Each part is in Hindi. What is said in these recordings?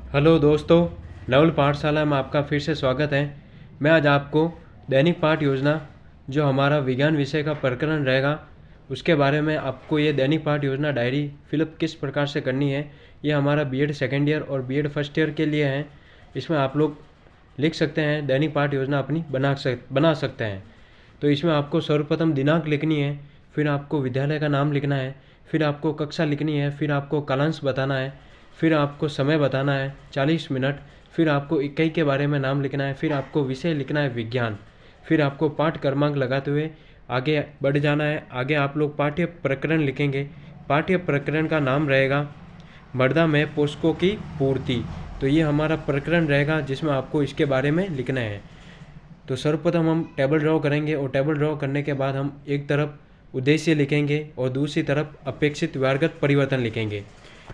हेलो दोस्तों, नवल पाठशाला में आपका फिर से स्वागत है। मैं आज आपको दैनिक पाठ योजना जो हमारा विज्ञान विषय का प्रकरण रहेगा उसके बारे में आपको ये दैनिक पाठ योजना डायरी फिलअप किस प्रकार से करनी है। ये हमारा बीएड सेकेंड ईयर और बीएड फर्स्ट ईयर के लिए है। इसमें आप लोग लिख सकते हैं, दैनिक पाठ योजना अपनी बना सकते हैं। तो इसमें आपको सर्वप्रथम दिनांक लिखनी है, फिर आपको विद्यालय का नाम लिखना है, फिर आपको कक्षा लिखनी है, फिर आपको कालांश बताना है, फिर आपको समय बताना है 40 मिनट, फिर आपको इकाई के बारे में नाम लिखना है, फिर आपको विषय लिखना है विज्ञान, फिर आपको पाठ क्रमांक लगाते हुए आगे बढ़ जाना है। आगे आप लोग पाठ्य प्रकरण लिखेंगे। पाठ्य प्रकरण का नाम रहेगा मृदा में पोषकों की पूर्ति। तो ये हमारा प्रकरण रहेगा जिसमें आपको इसके बारे में लिखना है। तो सर्वप्रथम हम टेबल ड्रॉ करेंगे और टेबल ड्रॉ करने के बाद हम एक तरफ उद्देश्य लिखेंगे और दूसरी तरफ अपेक्षित व्यवहारगत परिवर्तन लिखेंगे।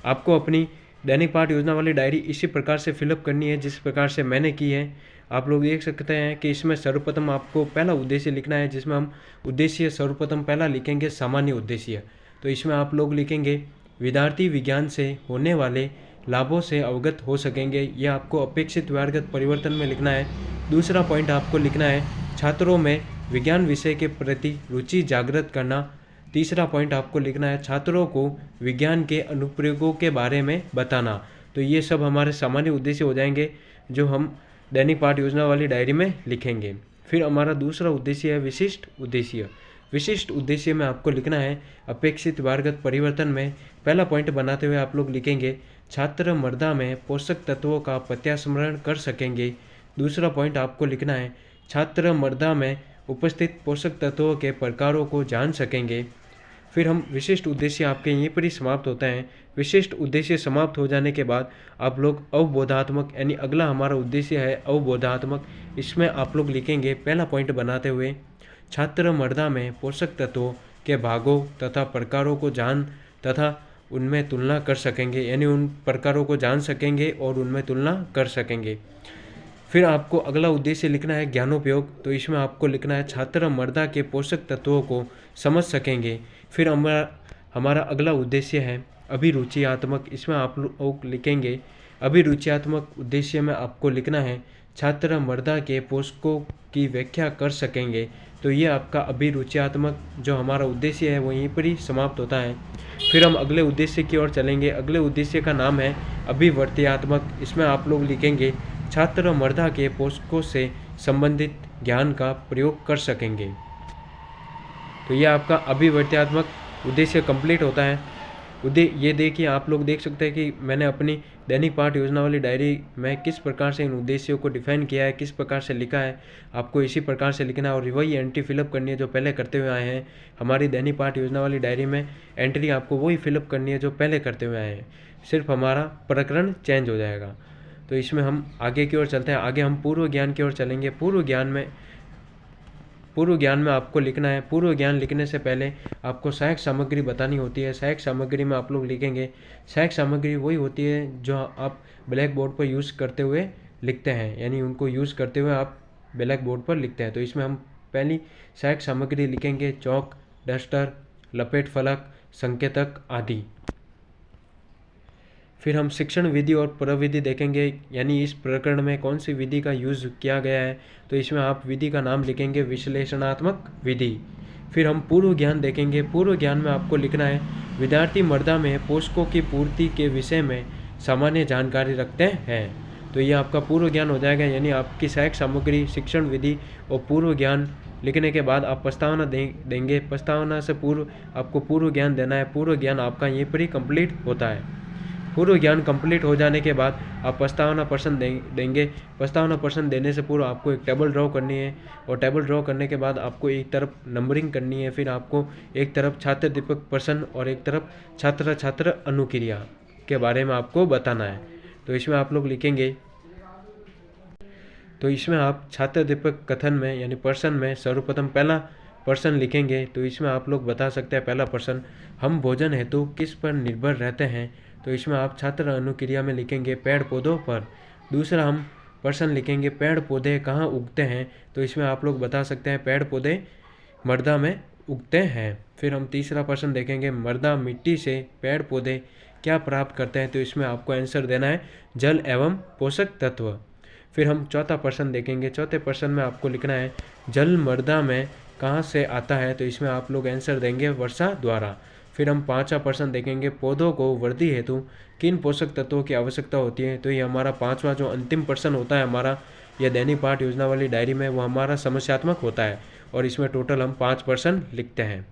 आपको अपनी दैनिक पाठ योजना वाली डायरी इसी प्रकार से फिलअप करनी है जिस प्रकार से मैंने की है। आप लोग देख सकते हैं कि इसमें सर्वप्रथम आपको पहला उद्देश्य लिखना है, जिसमें हम उद्देश्य सर्वप्रथम पहला लिखेंगे सामान्य उद्देश्य। तो इसमें आप लोग लिखेंगे विद्यार्थी विज्ञान से होने वाले लाभों से अवगत हो सकेंगे। यह आपको अपेक्षित व्यवहारगत परिवर्तन में लिखना है। दूसरा पॉइंट आपको लिखना है छात्रों में विज्ञान विषय के प्रति रुचि जागृत करना। तीसरा पॉइंट आपको लिखना है छात्रों को विज्ञान के अनुप्रयोगों के बारे में बताना। तो ये सब हमारे सामान्य उद्देश्य हो जाएंगे जो हम दैनिक पाठ योजना वाली डायरी में लिखेंगे। फिर हमारा दूसरा उद्देश्य है विशिष्ट उद्देश्य। विशिष्ट उद्देश्य में आपको लिखना है अपेक्षित व्यवहारगत परिवर्तन में पहला पॉइंट बनाते हुए आप लोग लिखेंगे छात्र मृदा में पोषक तत्वों का प्रत्यास्मरण कर सकेंगे। दूसरा पॉइंट आपको लिखना है छात्र मृदा में उपस्थित पोषक तत्वों के प्रकारों को जान सकेंगे। फिर हम विशिष्ट उद्देश्य आपके यहीं पर ही समाप्त होता है। विशिष्ट उद्देश्य समाप्त हो जाने के बाद आप लोग अवबोधात्मक यानी अगला हमारा उद्देश्य है अवबोधात्मक। इसमें आप लोग लिखेंगे पहला पॉइंट बनाते हुए छात्र मृदा में पोषक तत्वों के भागों तथा प्रकारों को जान तथा उनमें तुलना कर सकेंगे, यानी उन प्रकारों को जान सकेंगे और उनमें तुलना कर सकेंगे। फिर आपको अगला उद्देश्य लिखना है ज्ञानोपयोग। तो इसमें आपको लिखना है छात्र मृदा के पोषक तत्वों को समझ सकेंगे। फिर हमारा अगला उद्देश्य है अभिरुचियात्मक। इसमें आप लोग लिखेंगे अभिरुचियात्मक उद्देश्य में आपको लिखना है छात्र मृदा के पोषकों की व्याख्या कर सकेंगे। तो ये आपका अभिरुचियात्मक जो हमारा उद्देश्य है वो यहीं पर ही समाप्त होता है। फिर हम अगले उद्देश्य की ओर चलेंगे। अगले उद्देश्य का नाम है अभिवर्त्यात्मक। इसमें आप लोग लिखेंगे छात्र मृदा के पोषकों से संबंधित ज्ञान का प्रयोग कर सकेंगे। तो यह आपका अभिवर्त्यात्मक उद्देश्य कंप्लीट होता है। ये देखिए, आप लोग देख सकते हैं कि मैंने अपनी दैनिक पाठ योजना वाली डायरी में किस प्रकार से इन उद्देश्यों को डिफाइन किया है, किस प्रकार से लिखा है। आपको इसी प्रकार से लिखना है और वही एंट्री फिलअप करनी है जो पहले करते हुए आए हैं। हमारी दैनिक पाठ योजना वाली डायरी में एंट्री आपको वही फिलअप करनी है जो पहले करते हुए आए हैं, सिर्फ हमारा प्रकरण चेंज हो जाएगा। तो इसमें हम आगे की ओर चलते हैं। आगे हम पूर्व ज्ञान की ओर चलेंगे। पूर्व ज्ञान में आपको लिखना है, पूर्व ज्ञान लिखने से पहले आपको सहायक सामग्री बतानी होती है। सहायक सामग्री में आप लोग लिखेंगे सहायक सामग्री वही होती है जो आप ब्लैक बोर्ड पर यूज़ करते हुए लिखते हैं, यानी उनको यूज़ करते हुए आप ब्लैक बोर्ड पर लिखते हैं। तो इसमें हम पहली सहायक सामग्री लिखेंगे चौक, डस्टर, लपेट फलक, संकेतक आदि। फिर हम शिक्षण विधि और प्रविधि देखेंगे, यानी इस प्रकरण में कौन सी विधि का यूज़ किया गया है। तो इसमें आप विधि का नाम लिखेंगे विश्लेषणात्मक विधि। फिर हम पूर्व ज्ञान देखेंगे। पूर्व ज्ञान में आपको लिखना है विद्यार्थी मृदा में पोषकों की पूर्ति के विषय में सामान्य जानकारी रखते हैं। तो ये आपका पूर्व ज्ञान हो जाएगा, यानी आपकी सहायक सामग्री, शिक्षण विधि और पूर्व ज्ञान लिखने के बाद आप प्रस्तावना देंगे। प्रस्तावना से पूर्व आपको पूर्व ज्ञान देना है। पूर्व ज्ञान आपका यहीं पर ही कंप्लीट होता है। पूर्व ज्ञान कंप्लीट हो जाने के बाद आप प्रस्तावना प्रश्न देंगे। प्रस्तावना प्रश्न देने से पूर्व आपको एक टेबल ड्रॉ करनी है और टेबल ड्रॉ करने के बाद आपको एक तरफ नंबरिंग करनी है। फिर आपको एक तरफ छात्र दीपक प्रश्न और एक तरफ छात्र छात्र अनुक्रिया के बारे में आपको बताना है। तो इसमें आप लोग लिखेंगे, तो इसमें आप छात्र दीपक कथन में यानी प्रश्न में सर्वप्रथम पहला प्रश्न लिखेंगे। तो इसमें आप लोग बता सकते हैं पहला प्रश्न, हम भोजन हेतु किस पर निर्भर रहते हैं। तो इसमें आप छात्र अनुक्रिया में लिखेंगे पेड़ पौधों पर। दूसरा हम प्रश्न लिखेंगे पेड़ पौधे कहाँ उगते हैं। तो इसमें आप लोग बता सकते हैं पेड़ पौधे मृदा में उगते हैं। फिर हम तीसरा प्रश्न देखेंगे मृदा मिट्टी से पेड़ पौधे क्या प्राप्त करते हैं, तो इसमें आपको आंसर देना है जल एवं पोषक तत्व। फिर हम चौथा प्रश्न देखेंगे। चौथे प्रश्न में आपको लिखना है जल मृदा में कहाँ से आता है, तो इसमें आप लोग आंसर देंगे वर्षा द्वारा। फिर हम पांचवा प्रश्न देखेंगे पौधों को वृद्धि हेतु किन पोषक तत्वों की आवश्यकता होती है, तो ये हमारा पांचवा जो अंतिम प्रश्न होता है हमारा यह दैनिक पाठ योजना वाली डायरी में, वो हमारा समस्यात्मक होता है और इसमें टोटल हम 5 प्रश्न लिखते हैं।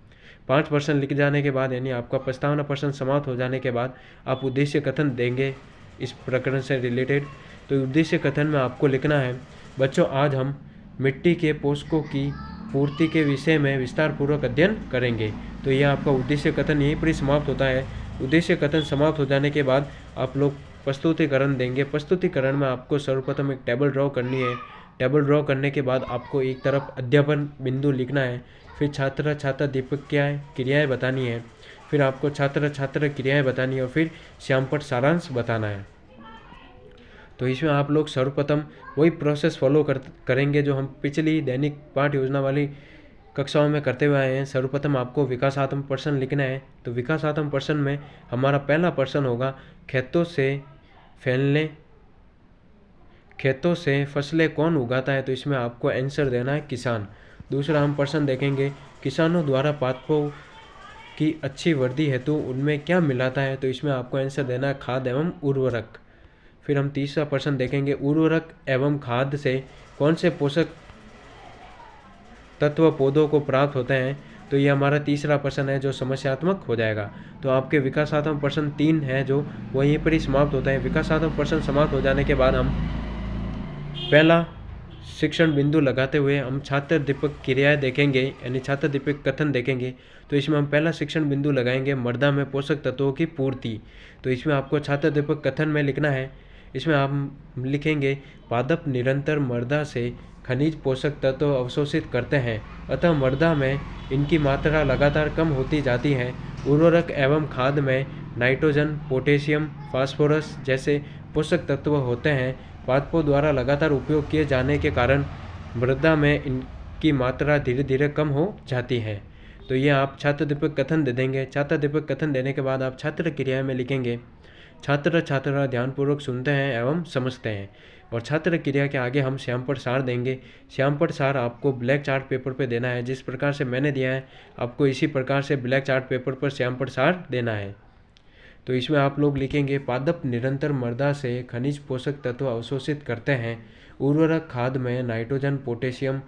5 प्रश्न लिख जाने के बाद यानी आपका प्रस्तावना प्रश्न समाप्त हो जाने के बाद आप उद्देश्य कथन देंगे इस प्रकरण से रिलेटेड। तो उद्देश्य कथन में आपको लिखना है बच्चों आज हम मिट्टी के पोषकों की पूर्ति के विषय में विस्तार पूर्वक अध्ययन करेंगे। तो यह आपका उद्देश्य कथन यहीं पर ही समाप्त होता है। उद्देश्य कथन समाप्त हो जाने के बाद आप लोग प्रस्तुतिकरण देंगे। प्रस्तुतिकरण में आपको सर्वप्रथम एक टेबल ड्रॉ करनी है। टेबल ड्रॉ करने के बाद आपको एक तरफ अध्यापन बिंदु लिखना है, फिर छात्र छात्र दीपक क्रियाएँ बतानी है, फिर आपको छात्र छात्र क्रियाएँ बतानी है और फिर श्यामपट सारांश बताना है। तो इसमें आप लोग सर्वप्रथम वही प्रोसेस फॉलो करेंगे जो हम पिछली दैनिक पाठ योजना वाली कक्षाओं में करते हुए आए हैं। सर्वप्रथम आपको विकासात्मक प्रश्न लिखना है। तो विकासात्मक प्रश्न में हमारा पहला प्रश्न होगा खेतों से फसलें कौन उगाता है, तो इसमें आपको आंसर देना है किसान। दूसरा हम प्रश्न देखेंगे किसानों द्वारा पादपों की अच्छी वृद्धि हेतु उनमें क्या मिलाता है, तो इसमें आपको आंसर देना है खाद एवं उर्वरक। फिर हम तीसरा प्रश्न देखेंगे उर्वरक एवं खाद से कौन से पोषक तत्व पौधों को प्राप्त होते हैं, तो ये हमारा तीसरा प्रश्न है जो समस्यात्मक हो जाएगा। तो आपके विकासात्मक प्रश्न 3 है जो वहीं पर ही समाप्त होता है। विकासात्मक प्रश्न समाप्त हो जाने के बाद हम पहला शिक्षण बिंदु लगाते हुए हम छात्र दीपक क्रियाएं देखेंगे यानी छात्र दीपक कथन देखेंगे। तो इसमें हम पहला शिक्षण बिंदु लगाएंगे मृदा में पोषक तत्वों की पूर्ति। तो इसमें आपको छात्र दीपक कथन में लिखना है, इसमें आप लिखेंगे पादप निरंतर मृदा से खनिज पोषक तत्व अवशोषित करते हैं, अतः मृदा में इनकी मात्रा लगातार कम होती जाती है। उर्वरक एवं खाद में नाइट्रोजन, पोटेशियम, फास्फोरस जैसे पोषक तत्व होते हैं। पादपों द्वारा लगातार उपयोग किए जाने के कारण मृदा में इनकी मात्रा धीरे धीरे कम हो जाती है। तो ये आप छात्र दीपक कथन दे देंगे। छात्र दीपक कथन देने के बाद आप छात्र क्रिया में लिखेंगे छात्र छात्रा ध्यानपूर्वक सुनते हैं एवं समझते हैं। और छात्र क्रिया के आगे हम श्यामपट सार देंगे। श्यामपट सार आपको ब्लैक चार्ट पेपर पर देना है। जिस प्रकार से मैंने दिया है आपको इसी प्रकार से ब्लैक चार्ट पेपर पर श्यामपट सार देना है। तो इसमें आप लोग लिखेंगे पादप निरंतर मृदा से खनिज पोषक तत्व अवशोषित करते हैं। उर्वरक खाद में नाइट्रोजन, पोटेशियम,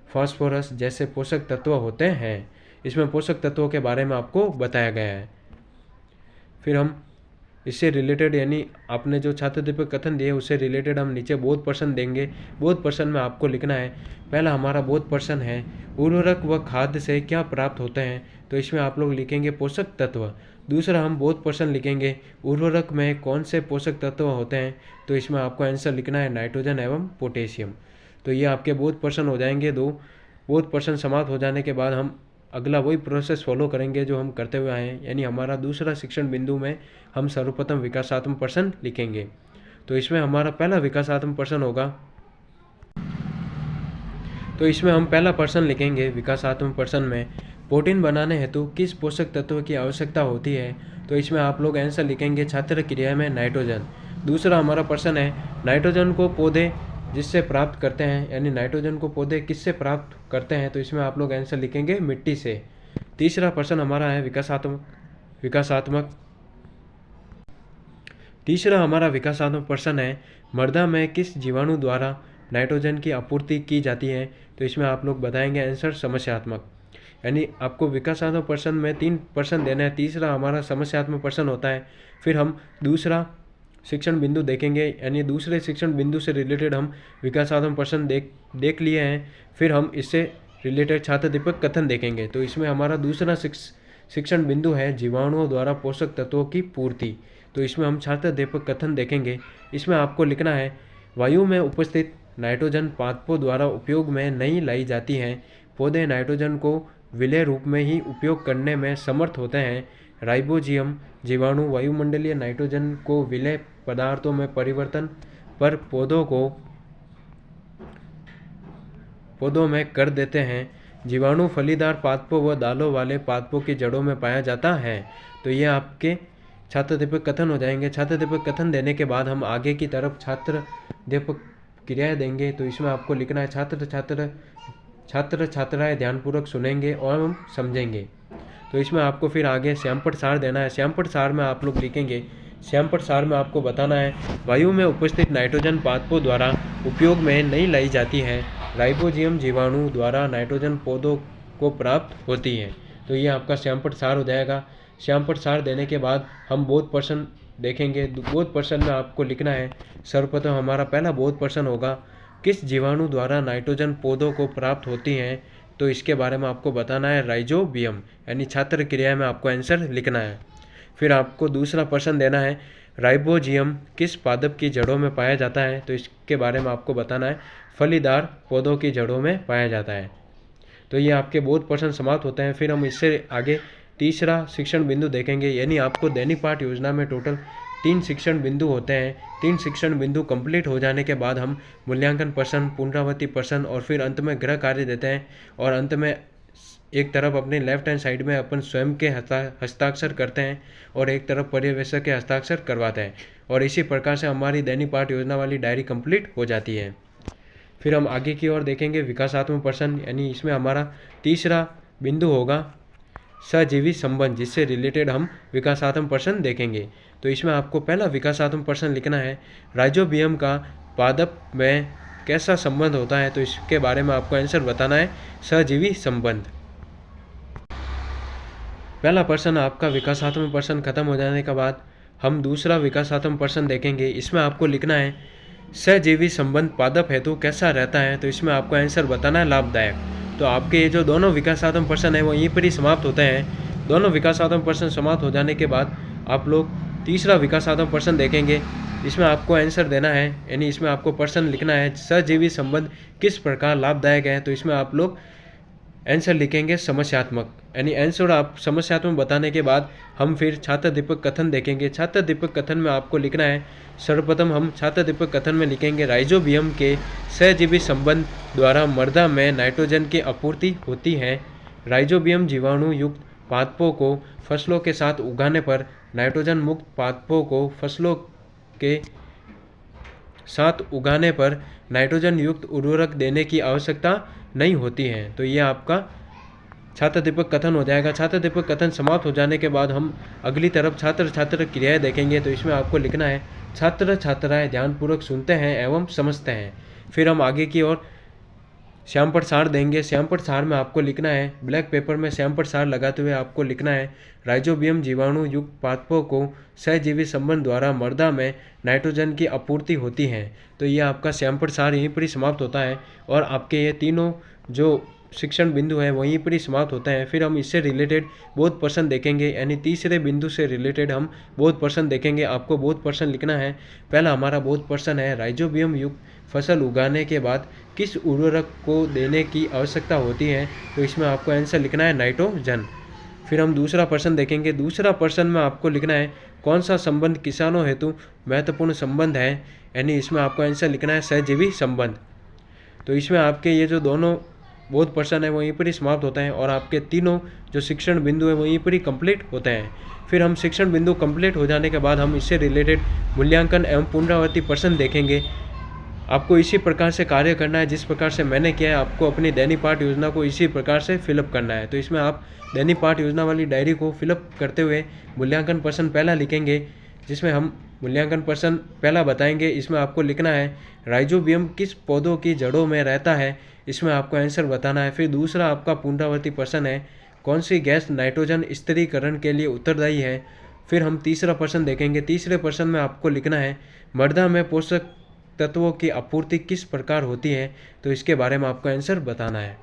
फास्फोरस जैसे पोषक तत्व होते हैं। इसमें पोषक तत्वों के बारे में आपको बताया गया है। फिर हम इससे रिलेटेड यानी आपने जो छात्र दीपक कथन दिए उससे रिलेटेड हम नीचे बोध प्रश्न देंगे। बोध प्रश्न में आपको लिखना है पहला हमारा बोध प्रश्न है उर्वरक व खाद से क्या प्राप्त होते हैं, तो इसमें आप लोग लिखेंगे पोषक तत्व। दूसरा हम बोध प्रश्न लिखेंगे उर्वरक में कौन से पोषक तत्व होते हैं, तो इसमें आपको आंसर लिखना है नाइट्रोजन एवं पोटेशियम। तो ये आपके बोध प्रश्न हो जाएंगे 2। बोध प्रश्न समाप्त हो जाने के बाद हम अगला वही प्रोसेस फॉलो करेंगे जो हम करते हुए आए हैं, यानी हमारा दूसरा शिक्षण बिंदु में हम सर्वप्रथम विकासात्मक प्रश्न लिखेंगे। तो इसमें हमारा पहला विकासात्मक प्रश्न होगा, तो इसमें हम पहला प्रश्न लिखेंगे विकासात्मक प्रश्न में प्रोटीन बनाने हेतु किस पोषक तत्व की आवश्यकता होती है, तो इसमें आप लोग आंसर लिखेंगे छात्र क्रिया में नाइट्रोजन। दूसरा हमारा प्रश्न है नाइट्रोजन को पौधे जिससे प्राप्त करते हैं, यानी नाइट्रोजन को पौधे किससे प्राप्त करते हैं, तो इसमें आप लोग आंसर लिखेंगे मिट्टी से। तीसरा प्रश्न हमारा है तीसरा हमारा विकासात्मक प्रश्न है मृदा में किस जीवाणु द्वारा नाइट्रोजन की आपूर्ति की जाती है, तो इसमें आप लोग बताएंगे आंसर समस्यात्मक। यानी आपको विकासात्मक प्रश्न में 3 प्रश्न देना है। तीसरा हमारा समस्यात्मक प्रश्न होता है। फिर हम दूसरा शिक्षण बिंदु देखेंगे, यानी दूसरे शिक्षण बिंदु से रिलेटेड हम विकासात्मक प्रश्न देख लिए हैं। फिर हम इससे रिलेटेड छात्र दीपक कथन देखेंगे। तो इसमें हमारा दूसरा शिक्षण बिंदु है जीवाणुओं द्वारा पोषक तत्वों की पूर्ति। तो इसमें हम छात्र दीपक कथन देखेंगे। इसमें आपको लिखना है वायु में उपस्थित नाइट्रोजन पादपों द्वारा उपयोग में नहीं लाई जाती है। पौधे नाइट्रोजन को विलेय रूप में ही उपयोग करने में समर्थ होते हैं। राइबोजियम जीवाणु वायुमंडलीय नाइट्रोजन को विलेय पदार्थों में परिवर्तन पर पौधों में कर देते हैं। जीवाणु फलीदार पादपों व दालों वाले पादपों की जड़ों में पाया जाता है। तो ये आपके छात्राध्यापक कथन हो जाएंगे। छात्राध्यापक कथन देने के बाद हम आगे की तरफ छात्राध्यापक क्रियाएं देंगे। तो इसमें आपको लिखना है छात्र छात्राएं ध्यानपूर्वक सुनेंगे और हम समझेंगे। तो इसमें आपको फिर आगे श्यामपट सार देना है। श्यामपट सार में आप लोग लिखेंगे, श्यामपट सार में आपको बताना है वायु में उपस्थित नाइट्रोजन पादपों द्वारा उपयोग में नहीं लाई जाती है, राइबोजियम जीवाणु द्वारा नाइट्रोजन पौधों को प्राप्त होती है। तो ये आपका श्यामपट सार हो जाएगा। श्यामपट सार देने के बाद हम बोध प्रश्न देखेंगे। बोध प्रश्न में आपको लिखना है, सर्वप्रथम हमारा पहला बोध प्रश्न होगा, किस जीवाणु द्वारा नाइट्रोजन पौधों को प्राप्त होती हैं। तो इसके बारे में आपको बताना है राइजोबियम, यानी छात्र क्रिया में आपको आंसर लिखना है। फिर आपको दूसरा प्रश्न देना है, राइबोजियम किस पादप की जड़ों में पाया जाता है। तो इसके बारे में आपको बताना है फलीदार पौधों की जड़ों में पाया जाता है। तो ये आपके बोध प्रश्न समाप्त होते हैं। फिर हम इससे आगे तीसरा शिक्षण बिंदु देखेंगे, यानी आपको दैनिक पाठ योजना में टोटल 3 शिक्षण बिंदु होते हैं। 3 शिक्षण बिंदु कंप्लीट हो जाने के बाद हम मूल्यांकन प्रश्न, पुनरावृत्ति प्रश्न और फिर अंत में गृह कार्य देते हैं। और अंत में एक तरफ अपने लेफ्ट हैंड साइड में अपन स्वयं के हस्ताक्षर करते हैं और एक तरफ पर्यवेक्षक के हस्ताक्षर करवाते हैं। और इसी प्रकार से हमारी दैनिक पाठ योजना वाली डायरी कंप्लीट हो जाती है। फिर हम आगे की ओर देखेंगे विकासात्मक प्रश्न, यानी इसमें हमारा तीसरा बिंदु होगा सहजीवी संबंध, जिससे रिलेटेड हम विकासात्मक प्रश्न देखेंगे। तो इसमें आपको पहला विकासात्मक प्रश्न लिखना है, राइजोबियम का पादप में कैसा संबंध होता है। तो इसके बारे में आपको आंसर बताना है सहजीवी संबंध। पहला प्रश्न आपका विकासात्मक प्रश्न खत्म हो जाने के बाद हम दूसरा विकासात्मक प्रश्न देखेंगे। इसमें आपको लिखना है सहजीवी संबंध पादप हेतु कैसा रहता है। तो इसमें आपको आंसर बताना है लाभदायक। तो आपके ये जो दोनों विकासात्मक प्रश्न है वो यहीं पर ही समाप्त होते हैं। दोनों विकासात्मक प्रश्न समाप्त हो जाने के बाद आप लोग तीसरा विकासात्मक प्रश्न देखेंगे। इसमें आपको आंसर देना है, यानी इसमें आपको प्रश्न लिखना है सहजीवी संबंध किस प्रकार लाभदायक है। तो इसमें आप लोग आंसर लिखेंगे समस्यात्मक, यानी आंसर आप समस्यात्मक बताने के बाद हम फिर छात्राध्यापक कथन देखेंगे। छात्राध्यापक कथन में आपको लिखना है, सर्वप्रथम हम छात्राध्यापक कथन में लिखेंगे राइजोबियम के सहजीवी संबंध द्वारा मृदा में नाइट्रोजन की आपूर्ति होती है। राइजोबियम जीवाणु युक्त पादपों को फसलों के साथ उगाने पर नाइट्रोजन मुक्त पादपों को फसलों के साथ उगाने पर नाइट्रोजन युक्त उर्वरक देने की आवश्यकता नहीं होती है। तो ये आपका छात्राध्यापक कथन हो जाएगा। छात्राध्यापक कथन समाप्त हो जाने के बाद हम अगली तरफ छात्र छात्र क्रियाएं देखेंगे। तो इसमें आपको लिखना है छात्र छात्राएं ध्यानपूर्वक सुनते हैं एवं समझते हैं। फिर हम आगे की ओर श्यामपट सार देंगे। श्यामपट सार में आपको लिखना है, ब्लैक पेपर में श्यामपट सार लगाते हुए आपको लिखना है, राइजोबियम जीवाणु युक्त पादपों को सहजीवी संबंध द्वारा मृदा में नाइट्रोजन की आपूर्ति होती है। तो ये आपका श्यामपट सार यहीं पर ही समाप्त होता है और आपके ये तीनों जो शिक्षण बिंदु है वहीं पर ही समाप्त होते हैं। फिर हम इससे रिलेटेड बोध प्रश्न देखेंगे, यानी तीसरे बिंदु से रिलेटेड हम बोध प्रश्न देखेंगे। आपको बोध प्रश्न लिखना है। पहला हमारा बोध प्रश्न है, राइजोबियम युक्त फसल उगाने के बाद किस उर्वरक को देने की आवश्यकता होती है। तो इसमें आपको आंसर लिखना है नाइट्रोजन। फिर हम दूसरा प्रश्न देखेंगे। दूसरा प्रश्न में आपको लिखना है कौन सा संबंध किसानों हेतु महत्वपूर्ण संबंध है, यानी इसमें आपको आंसर लिखना है सहजीवी संबंध। तो इसमें आपके ये जो दोनों बोध प्रश्न है वहीं पर ही समाप्त होते हैं और आपके तीनों जो शिक्षण बिंदु है वहीं पर ही कंप्लीट होते हैं। फिर हम शिक्षण बिंदु कंप्लीट हो जाने के बाद हम इससे रिलेटेड मूल्यांकन एवं पुनरावृत्ति प्रश्न देखेंगे। आपको इसी प्रकार से कार्य करना है जिस प्रकार से मैंने किया है। आपको अपनी दैनिक पाठ योजना को इसी प्रकार से फिलअप करना है। तो इसमें आप दैनिक पाठ योजना वाली डायरी को फिलअप करते हुए मूल्यांकन प्रश्न पहला लिखेंगे, जिसमें हम मूल्यांकन प्रश्न पहला बताएंगे। इसमें आपको लिखना है राइजोबियम किस पौधों की जड़ों में रहता है, इसमें आपको आंसर बताना है। फिर दूसरा आपका पुनरावृत्ति प्रश्न है, कौन सी गैस नाइट्रोजन स्थिरीकरण के लिए उत्तरदायी है। फिर हम तीसरा प्रश्न देखेंगे। तीसरे प्रश्न में आपको लिखना है मृदा में पोषक तत्वों की आपूर्ति किस प्रकार होती है। तो इसके बारे में आपको आंसर बताना है।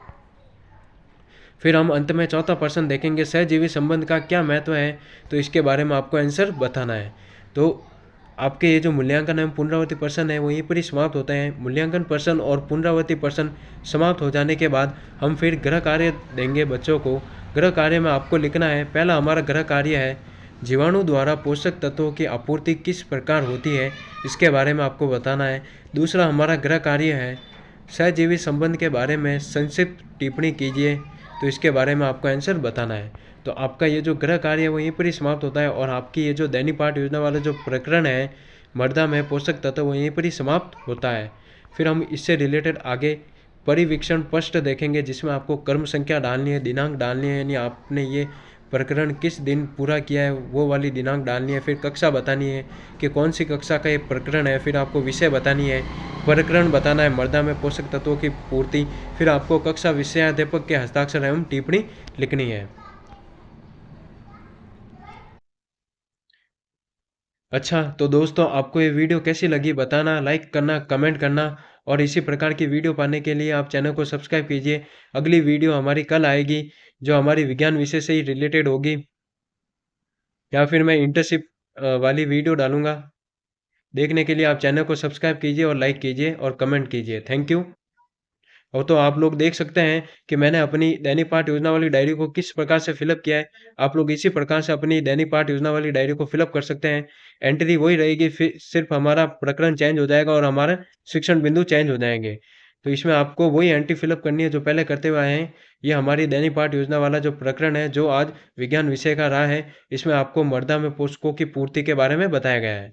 फिर हम अंत में चौथा प्रश्न देखेंगे, सहजीवी संबंध का क्या महत्व है। तो इसके बारे में आपको आंसर बताना है। तो आपके ये जो मूल्यांकन एवं पुनरावृत्ति प्रश्न है वो यहीं पर ही समाप्त होते हैं। मूल्यांकन प्रश्न और पुनरावृत्ति प्रश्न समाप्त हो जाने के बाद हम फिर गृह कार्य देंगे बच्चों को। गृह कार्य में आपको लिखना है, पहला हमारा गृह कार्य है जीवाणु द्वारा पोषक तत्वों की आपूर्ति किस प्रकार होती है, इसके बारे में आपको बताना है। दूसरा हमारा गृह कार्य है सहजीवी संबंध के बारे में संक्षिप्त टिप्पणी कीजिए। तो तो इसके बारे में आपको आंसर बताना है। तो आपका ये जो गृह कार्य है वो यहीं पर ही समाप्त होता है और आपकी ये जो दैनिक पाठ योजना वाला जो प्रकरण है मृदा में पोषक तत्व वो यहीं पर ही समाप्त होता है। फिर हम इससे रिलेटेड आगे परिवीक्षण पृष्ठ देखेंगे जिसमें आपको कर्म संख्या डालनी है, दिनांक डालनी है, यानी आपने ये प्रकरण किस दिन पूरा किया है वो वाली दिनांक डालनी है। फिर कक्षा बतानी है कि कौन सी कक्षा का ये प्रकरण है। फिर आपको विषय बतानी है, प्रकरण बताना है मृदा में पोषक तत्वों की पूर्ति। फिर आपको कक्षा विषयाध्यापक के हस्ताक्षर एवं टिप्पणी लिखनी है। अच्छा, तो दोस्तों आपको ये वीडियो कैसी लगी बताना, लाइक करना, कमेंट करना और इसी प्रकार की वीडियो पाने के लिए आप चैनल को सब्सक्राइब कीजिए। अगली वीडियो हमारी कल आएगी जो हमारी विज्ञान विषय से ही रिलेटेड होगी, या फिर मैं इंटर्नशिप वाली वीडियो डालूँगा। देखने के लिए आप चैनल को सब्सक्राइब कीजिए और लाइक कीजिए और कमेंट कीजिए। Thank you. और तो आप लोग देख सकते हैं कि मैंने अपनी दैनिक पाठ योजना वाली डायरी को किस प्रकार से फिलअप किया है। आप लोग इसी प्रकार से अपनी दैनिक पाठ योजना वाली डायरी को फिलअप कर सकते हैं। एंट्री वही रहेगी, फिर सिर्फ हमारा प्रकरण चेंज हो जाएगा और हमारे शिक्षण बिंदु चेंज हो जाएंगे। तो इसमें आपको वही एंट्री फिलअप करनी है जो पहले करते हुए आए हैं। ये हमारी दैनिक पाठ योजना वाला जो प्रकरण है जो आज विज्ञान विषय का रहा है, इसमें आपको मृदा में पोषकों की पूर्ति के बारे में बताया गया है।